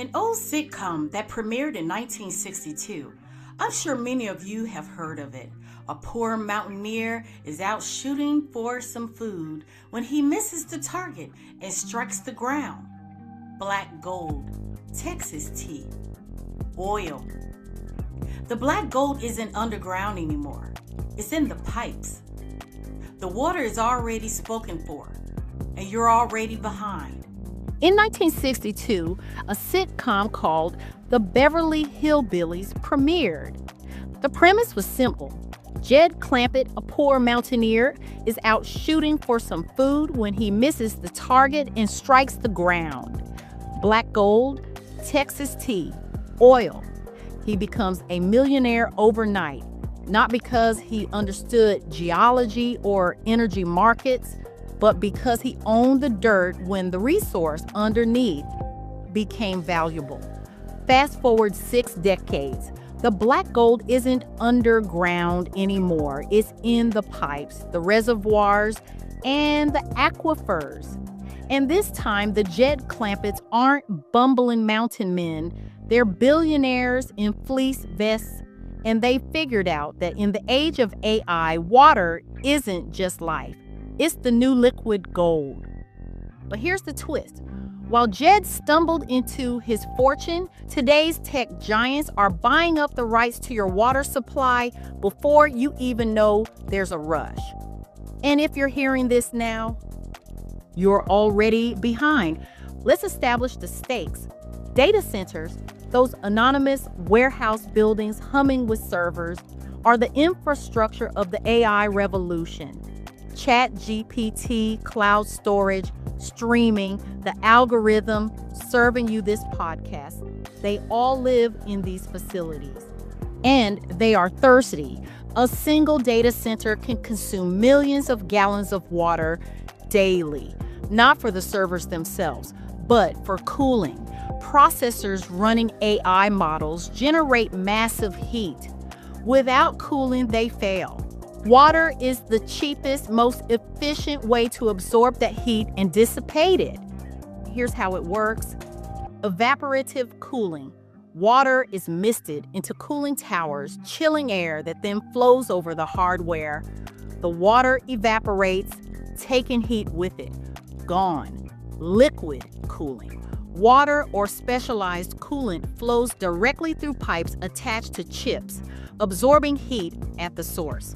An old sitcom that premiered in 1962. I'm sure many of you have heard of it. A poor mountaineer is out shooting for some food when he misses the target and strikes the ground. Black gold, Texas tea, oil. The black gold isn't underground anymore. It's in the pipes. The water is already spoken for, and you're already behind. In 1962, a sitcom called The Beverly Hillbillies premiered. The premise was simple. Jed Clampett, a poor mountaineer, is out shooting for some food when he misses the target and strikes the ground. Black gold, Texas tea, oil. He becomes a millionaire overnight, not because he understood geology or energy markets, but because he owned the dirt when the resource underneath became valuable. Fast forward 6 decades, the black gold isn't underground anymore. It's in the pipes, the reservoirs, and the aquifers. And this time, the Jed Clampetts aren't bumbling mountain men. They're billionaires in fleece vests, and they figured out that in the age of AI, water isn't just life. It's the new liquid gold. But here's the twist. While Jed stumbled into his fortune, today's tech giants are buying up the rights to your water supply before you even know there's a rush. And if you're hearing this now, you're already behind. Let's establish the stakes. Data centers, those anonymous warehouse buildings humming with servers, are the infrastructure of the AI revolution. ChatGPT, cloud storage, streaming, the algorithm serving you this podcast, they all live in these facilities. And they are thirsty. A single data center can consume millions of gallons of water daily, not for the servers themselves, but for cooling. Processors running AI models generate massive heat. Without cooling, they fail. Water is the cheapest, most efficient way to absorb that heat and dissipate it. Here's how it works. Evaporative cooling. Water is misted into cooling towers, chilling air that then flows over the hardware. The water evaporates, taking heat with it. Gone. Liquid cooling. Water or specialized coolant flows directly through pipes attached to chips, absorbing heat at the source.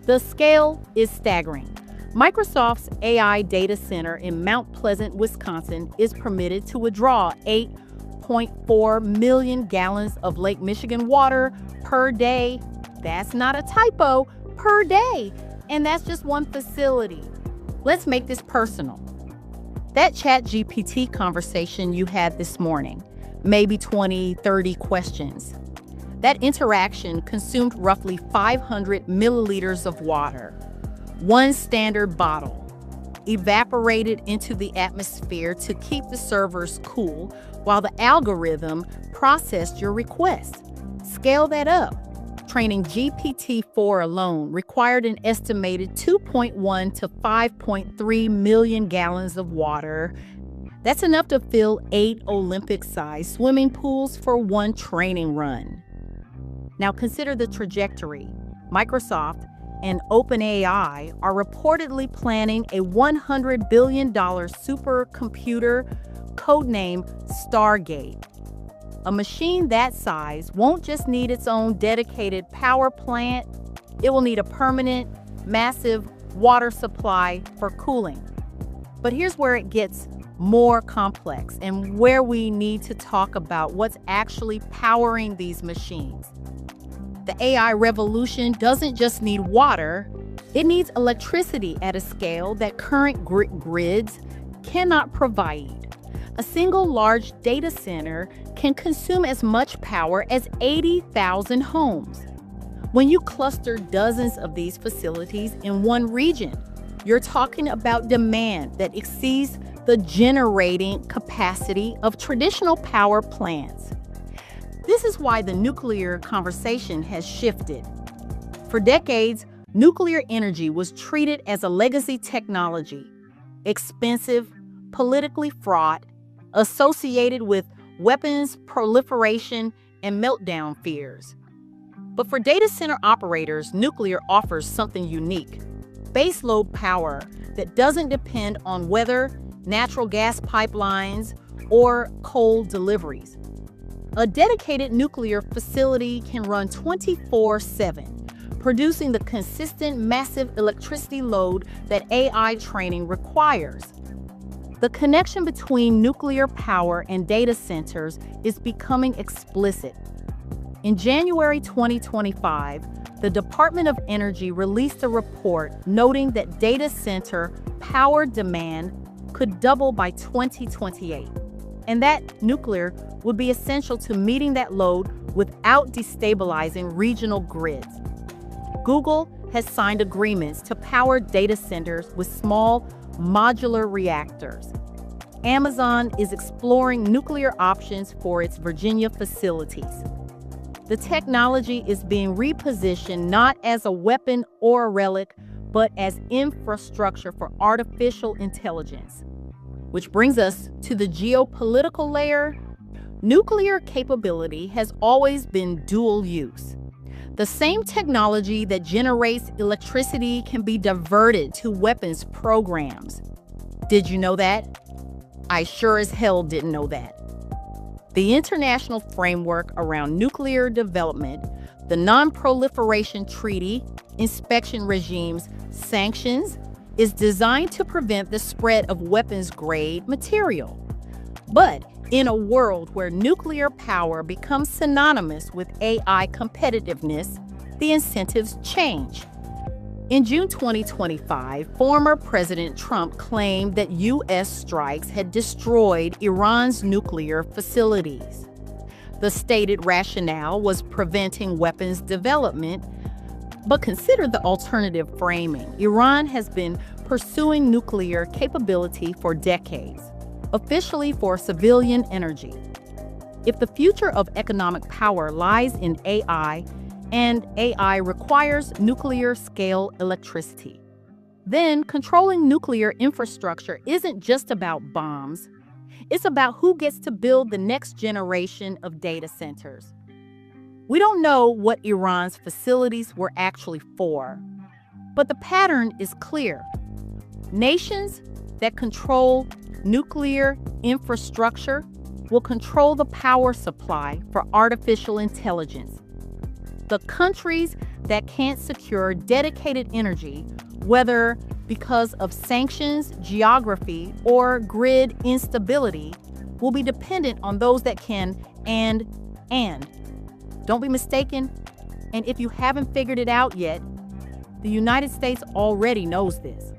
The scale is staggering. Microsoft's AI data center in Mount Pleasant, Wisconsin is permitted to withdraw 8.4 million gallons of Lake Michigan water per day. That's not a typo, per day. And that's just one facility. Let's make this personal. That ChatGPT conversation you had this morning, maybe 20, 30 questions. That interaction consumed roughly 500 milliliters of water, one standard bottle, evaporated into the atmosphere to keep the servers cool while the algorithm processed your request. Scale that up. Training GPT-4 alone required an estimated 2.1 to 5.3 million gallons of water. That's enough to fill 8 Olympic-sized swimming pools for one training run. Now consider the trajectory. Microsoft and OpenAI are reportedly planning a $100 billion supercomputer codenamed Stargate. A machine that size won't just need its own dedicated power plant, it will need a permanent, massive water supply for cooling. But here's where it gets more complex and where we need to talk about what's actually powering these machines. The AI revolution doesn't just need water, it needs electricity at a scale that current grids cannot provide. A single large data center can consume as much power as 80,000 homes. When you cluster dozens of these facilities in one region, you're talking about demand that exceeds the generating capacity of traditional power plants. This is why the nuclear conversation has shifted. For decades, nuclear energy was treated as a legacy technology, expensive, politically fraught, associated with weapons proliferation, and meltdown fears. But for data center operators, nuclear offers something unique: baseload power that doesn't depend on weather, natural gas pipelines, or coal deliveries. A dedicated nuclear facility can run 24/7, producing the consistent massive electricity load that AI training requires. The connection between nuclear power and data centers is becoming explicit. In January 2025, the Department of Energy released a report noting that data center power demand could double by 2028, and that nuclear would be essential to meeting that load without destabilizing regional grids. Google has signed agreements to power data centers with small, modular reactors. Amazon is exploring nuclear options for its Virginia facilities. The technology is being repositioned not as a weapon or a relic, but as infrastructure for artificial intelligence. Which brings us to the geopolitical layer. Nuclear capability has always been dual use. The same technology that generates electricity can be diverted to weapons programs. Did you know that? I sure as hell didn't know that. The international framework around nuclear development, the Non-Proliferation Treaty, inspection regimes, sanctions, is designed to prevent the spread of weapons-grade material. But in a world where nuclear power becomes synonymous with AI competitiveness, the incentives change. In June 2025, former President Trump claimed that U.S. strikes had destroyed Iran's nuclear facilities. The stated rationale was preventing weapons development, but consider the alternative framing. Iran has been pursuing nuclear capability for decades, officially for civilian energy. If the future of economic power lies in AI, and AI requires nuclear-scale electricity, then controlling nuclear infrastructure isn't just about bombs. It's about who gets to build the next generation of data centers. We don't know what Iran's facilities were actually for, but the pattern is clear. Nations that control nuclear infrastructure will control the power supply for artificial intelligence. The countries that can't secure dedicated energy, whether because of sanctions, geography, or grid instability, will be dependent on those that can and. Don't be mistaken, and if you haven't figured it out yet, the United States already knows this.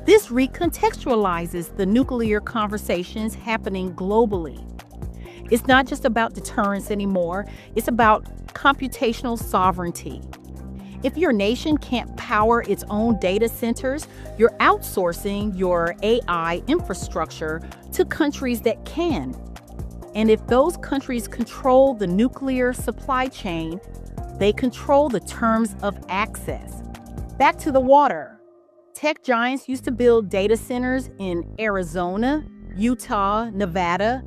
This recontextualizes the nuclear conversations happening globally. It's not just about deterrence anymore, it's about computational sovereignty. If your nation can't power its own data centers, you're outsourcing your AI infrastructure to countries that can. And if those countries control the nuclear supply chain, they control the terms of access. Back to the water. Tech giants used to build data centers in Arizona, Utah, Nevada.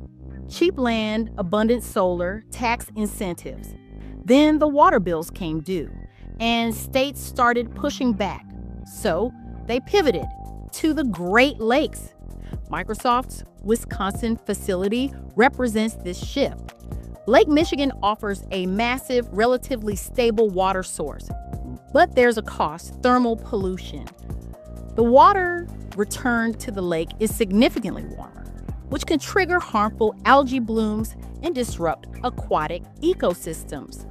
Cheap land, abundant solar, tax incentives. Then the water bills came due, and states started pushing back. So they pivoted to the Great Lakes. Microsoft's Wisconsin facility represents this shift. Lake Michigan offers a massive, relatively stable water source, but there's a cost: thermal pollution. The water returned to the lake is significantly warmer, which can trigger harmful algae blooms and disrupt aquatic ecosystems.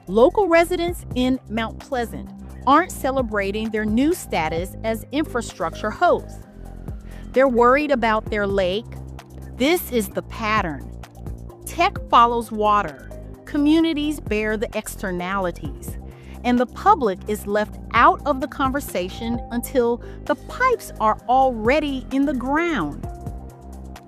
Local residents in Mount Pleasant aren't celebrating their new status as infrastructure hosts. They're worried about their lake. This is the pattern. Tech follows water, communities bear the externalities, and the public is left out of the conversation until the pipes are already in the ground.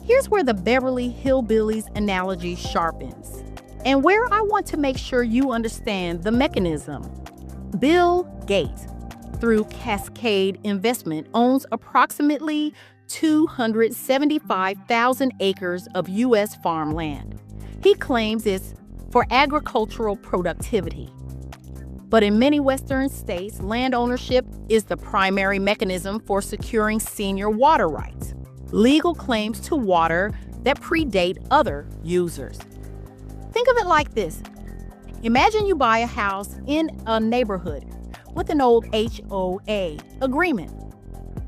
Here's where the Beverly Hillbillies analogy sharpens, and where I want to make sure you understand the mechanism. Bill Gates, through Cascade Investment, owns approximately 275,000 acres of U.S. farmland. He claims it's for agricultural productivity. But in many Western states, land ownership is the primary mechanism for securing senior water rights, legal claims to water that predate other users. Think of it like this. Imagine you buy a house in a neighborhood with an old HOA agreement.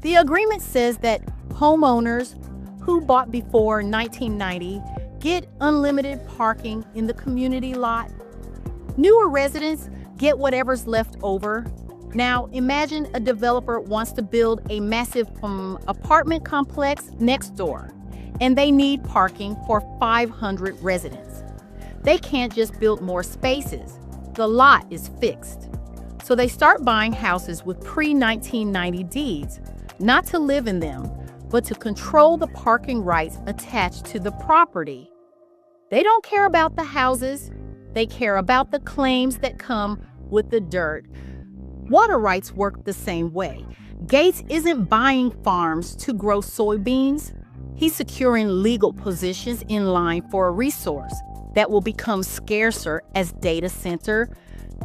The agreement says that homeowners who bought before 1990 get unlimited parking in the community lot. Newer residents get whatever's left over. Now, imagine a developer wants to build a massive apartment complex next door, and they need parking for 500 residents. They can't just build more spaces. The lot is fixed. So they start buying houses with pre-1990 deeds, not to live in them, but to control the parking rights attached to the property. They don't care about the houses. They care about the claims that come with the dirt. Water rights work the same way. Gates isn't buying farms to grow soybeans. He's securing legal positions in line for a resource that will become scarcer as data center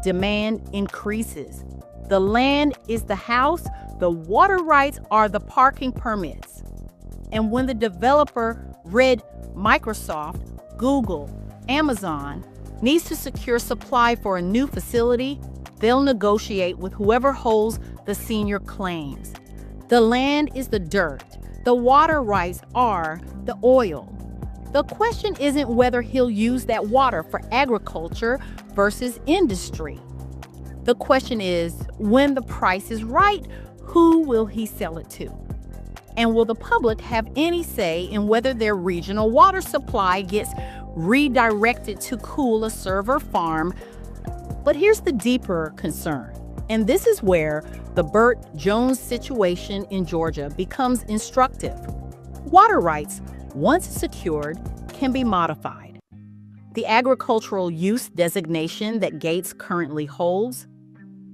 demand increases. The land is the house. The water rights are the parking permits. And when the developer, Microsoft, Google, Amazon, needs to secure supply for a new facility, they'll negotiate with whoever holds the senior claims. The land is the dirt. The water rights are the oil. The question isn't whether he'll use that water for agriculture versus industry. The question is, when the price is right, who will he sell it to? And will the public have any say in whether their regional water supply gets redirected to cool a server farm? But here's the deeper concern, and this is where the Burt Jones situation in Georgia becomes instructive. Water rights, once secured, can be modified. The agricultural use designation that Gates currently holds,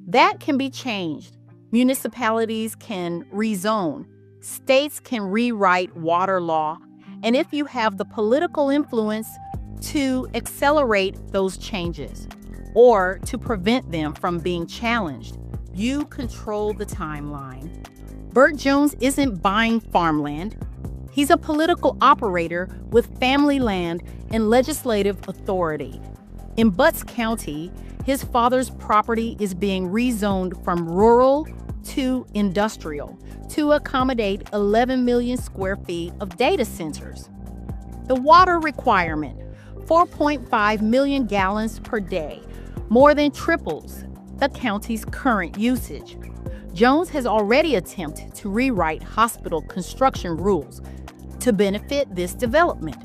that can be changed. Municipalities can rezone. States can rewrite water law. And if you have the political influence to accelerate those changes or to prevent them from being challenged, you control the timeline. Burt Jones isn't buying farmland. He's a political operator with family land and legislative authority. In Butts County, his father's property is being rezoned from rural to industrial to accommodate 11 million square feet of data centers. The water requirement, 4.5 million gallons per day, more than triples the county's current usage. Jones has already attempted to rewrite hospital construction rules to benefit this development.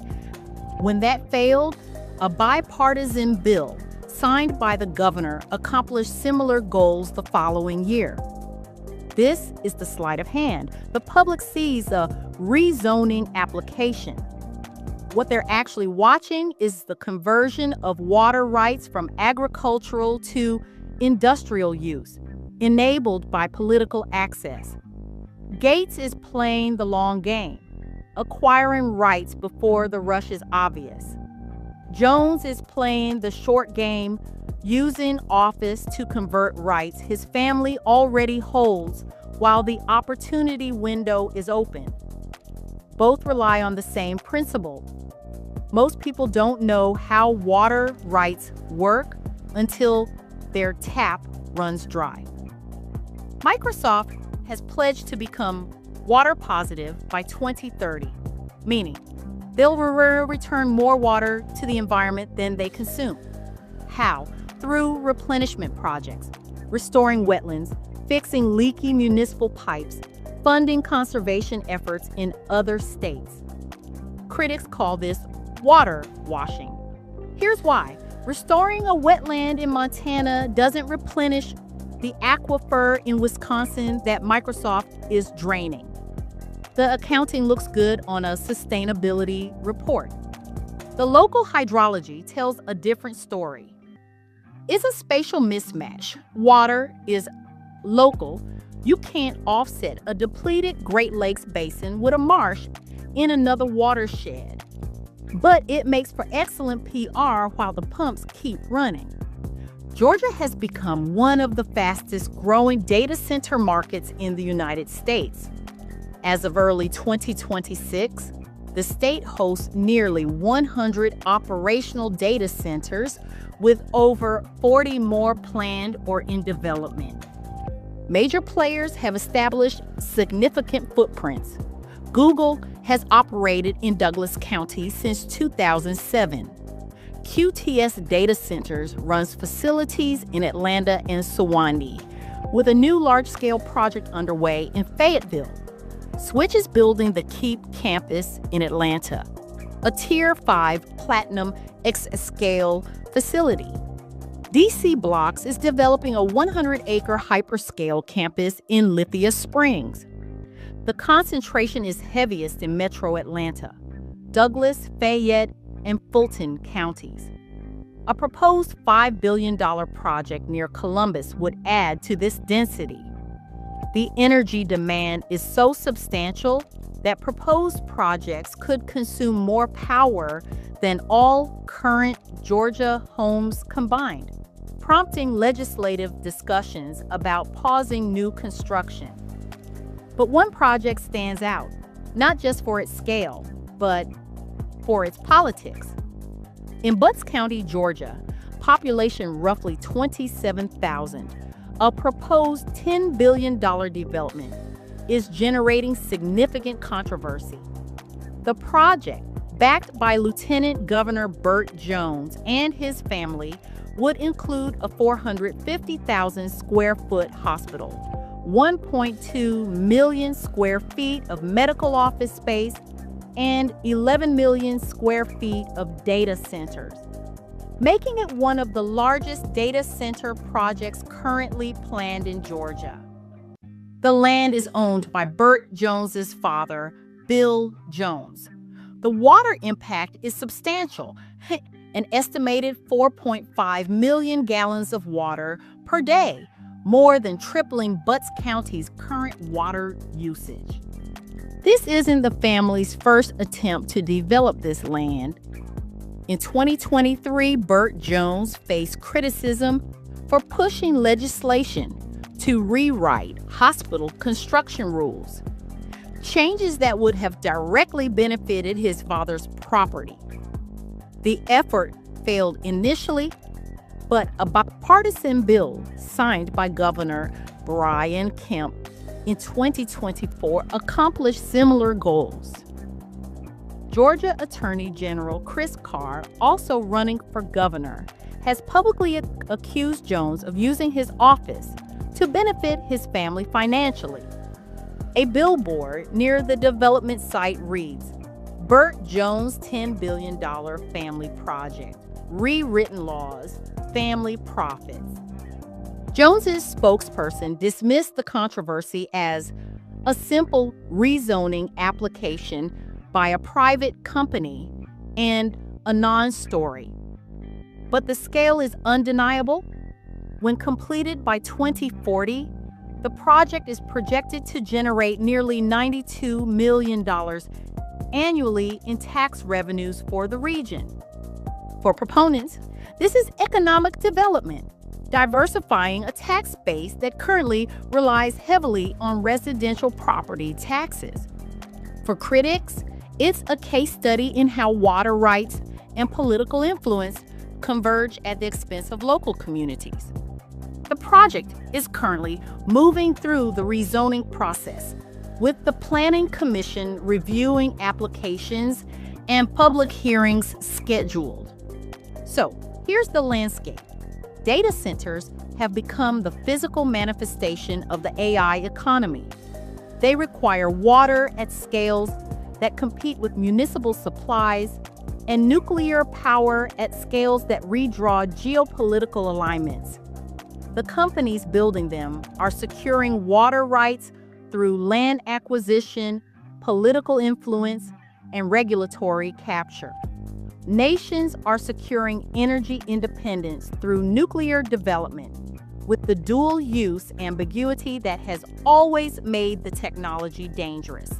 When that failed, a bipartisan bill signed by the governor accomplished similar goals the following year. This is the sleight of hand. The public sees a rezoning application. What they're actually watching is the conversion of water rights from agricultural to industrial use, enabled by political access. Gates is playing the long game, acquiring rights before the rush is obvious. Jones is playing the short game, using office to convert rights his family already holds while the opportunity window is open. Both rely on the same principle. Most people don't know how water rights work until their tap runs dry. Microsoft has pledged to become water positive by 2030, meaning they'll return more water to the environment than they consume. How? Through replenishment projects, restoring wetlands, fixing leaky municipal pipes, funding conservation efforts in other states. Critics call this water washing. Here's why. Restoring a wetland in Montana doesn't replenish the aquifer in Wisconsin that Microsoft is draining. The accounting looks good on a sustainability report. The local hydrology tells a different story. It's a spatial mismatch. Water is local, You can't offset a depleted Great Lakes basin with a marsh in another watershed. But it makes for excellent PR while the pumps keep running. Georgia has become one of the fastest growing data center markets in the United States. As of early 2026, the state hosts nearly 100 operational data centers with over 40 more planned or in development. Major players have established significant footprints. Google has operated in Douglas County since 2007. QTS Data Centers runs facilities in Atlanta and Sewanee, with a new large-scale project underway in Fayetteville. Switch is building the Keep campus in Atlanta, a Tier 5 Platinum X-scale facility. DC Blocks is developing a 100-acre hyperscale campus in Lithia Springs. The concentration is heaviest in metro Atlanta, Douglas, Fayette, and Fulton counties. A proposed $5 billion project near Columbus would add to this density. The energy demand is so substantial that proposed projects could consume more power than all current Georgia homes combined, prompting legislative discussions about pausing new construction. But one project stands out, not just for its scale, but for its politics. In Butts County, Georgia, population roughly 27,000, a proposed $10 billion development is generating significant controversy. The project, backed by Lieutenant Governor Burt Jones and his family, would include a 450,000 square foot hospital, 1.2 million square feet of medical office space, and 11 million square feet of data centers, making it one of the largest data center projects currently planned in Georgia. The land is owned by Burt Jones's father, Bill Jones. The water impact is substantial, an estimated 4.5 million gallons of water per day, more than tripling Butts County's current water usage. This isn't the family's first attempt to develop this land. In 2023, Burt Jones faced criticism for pushing legislation to rewrite hospital construction rules, changes that would have directly benefited his father's property. The effort failed initially, but a bipartisan bill signed by Governor Brian Kemp in 2024 accomplished similar goals. Georgia Attorney General Chris Carr, also running for governor, has publicly accused Jones of using his office to benefit his family financially. A billboard near the development site reads, "Burt Jones' $10 billion family project, rewritten laws, family profits." Jones's spokesperson dismissed the controversy as a simple rezoning application by a private company and a non-story. But the scale is undeniable. When completed by 2040, the project is projected to generate nearly $92 million annually in tax revenues for the region. For proponents, this is economic development, diversifying a tax base that currently relies heavily on residential property taxes. For critics, it's a case study in how water rights and political influence converge at the expense of local communities. The project is currently moving through the rezoning process, with the Planning Commission reviewing applications and public hearings scheduled. So, here's the landscape. Data centers have become the physical manifestation of the AI economy. They require water at scales that compete with municipal supplies and nuclear power at scales that redraw geopolitical alignments. The companies building them are securing water rights through land acquisition, political influence, and regulatory capture. Nations are securing energy independence through nuclear development, with the dual use ambiguity that has always made the technology dangerous.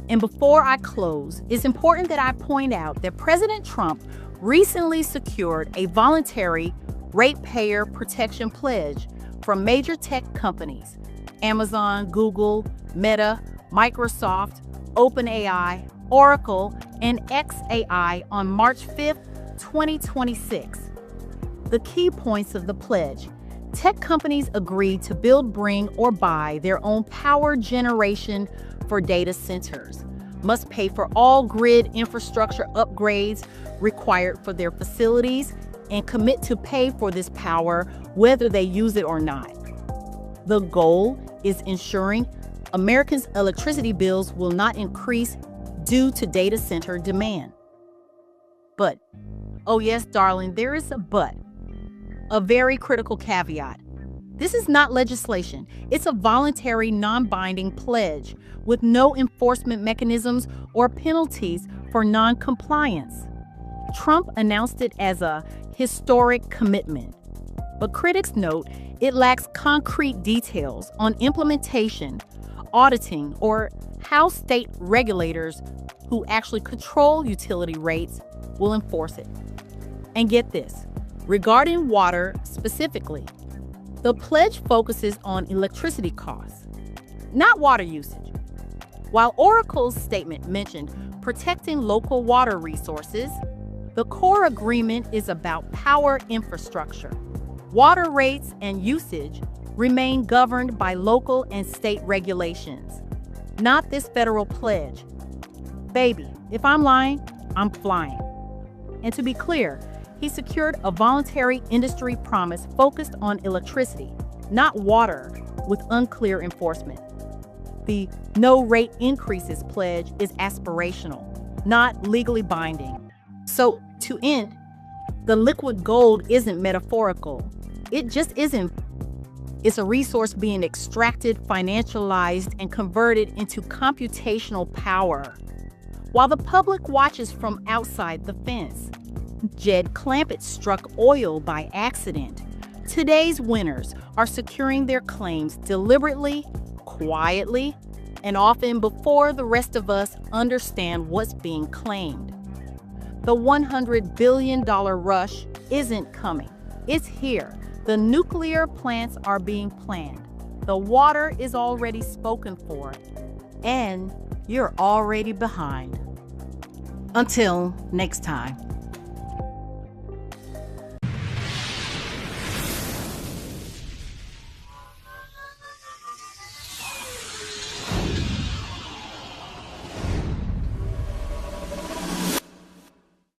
And before I close, it's important that I point out that President Trump recently secured a voluntary ratepayer protection pledge from major tech companies, Amazon, Google, Meta, Microsoft, OpenAI, Oracle, and xAI on March 5th, 2026. The key points of the pledge: tech companies agreed to build, bring, or buy their own power generation for data centers, must pay for all grid infrastructure upgrades required for their facilities, and commit to pay for this power whether they use it or not. The goal is ensuring Americans' electricity bills will not increase due to data center demand. But, oh yes, darling, there is a but. A very critical caveat. This is not legislation. It's a voluntary, non-binding pledge with no enforcement mechanisms or penalties for non-compliance. Trump announced it as a historic commitment, but critics note it lacks concrete details on implementation, auditing, or how state regulators who actually control utility rates will enforce it. And get this, regarding water specifically, the pledge focuses on electricity costs, not water usage. While Oracle's statement mentioned protecting local water resources, the core agreement is about power infrastructure. Water rates and usage remain governed by local and state regulations, not this federal pledge. Baby, if I'm lying, I'm flying. And to be clear, he secured a voluntary industry promise focused on electricity, not water, with unclear enforcement. The no rate increases pledge is aspirational, not legally binding. So, to end, the liquid gold isn't metaphorical. It just isn't. It's a resource being extracted, financialized, and converted into computational power. While the public watches from outside the fence, Jed Clampett struck oil by accident. Today's winners are securing their claims deliberately, quietly, and often before the rest of us understand what's being claimed. The $100 billion rush isn't coming. It's here. The nuclear plants are being planned. The water is already spoken for. And you're already behind. Until next time.